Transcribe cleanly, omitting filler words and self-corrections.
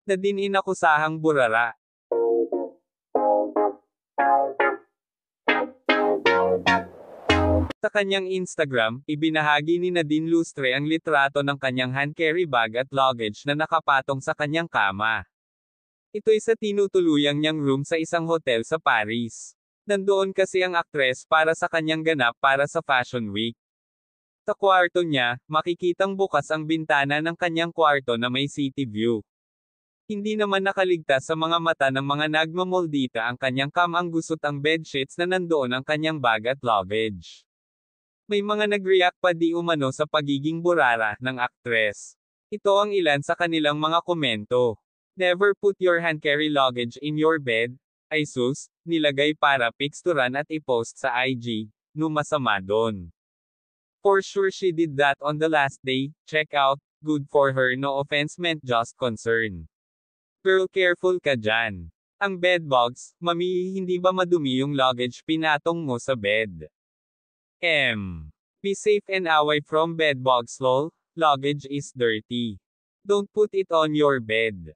Na din inakusahang burara. Sa kanyang Instagram, ibinahagi ni Nadine Lustre ang litrato ng kanyang hand carry bag at luggage na nakapatong sa kanyang kama. Ito'y sa tinutuluyang niyang room sa isang hotel sa Paris. Nandoon kasi ang aktres para sa kanyang ganap para sa Fashion Week. Sa kwarto niya, makikitang bukas ang bintana ng kanyang kwarto na may city view. Hindi naman nakaligtas sa mga mata ng mga nagmamoldita ang kanyang ang gusot ang bedsheets na nandoon ang kanyang bag at luggage. May mga nag-react pa di umano sa pagiging burara ng aktres. Ito ang ilan sa kanilang mga komento. Never put your hand carry luggage in your bed. Ay sus, nilagay para picturean at i-post sa IG. No masama doon. For sure she did that on the last day. Check out. Good for her, no offense meant just concern. Girl, careful ka dyan. Ang bedbugs, mami, hindi ba madumi yung luggage pinatong mo sa bed? Be safe and away from bedbugs lol. Luggage is dirty. Don't put it on your bed.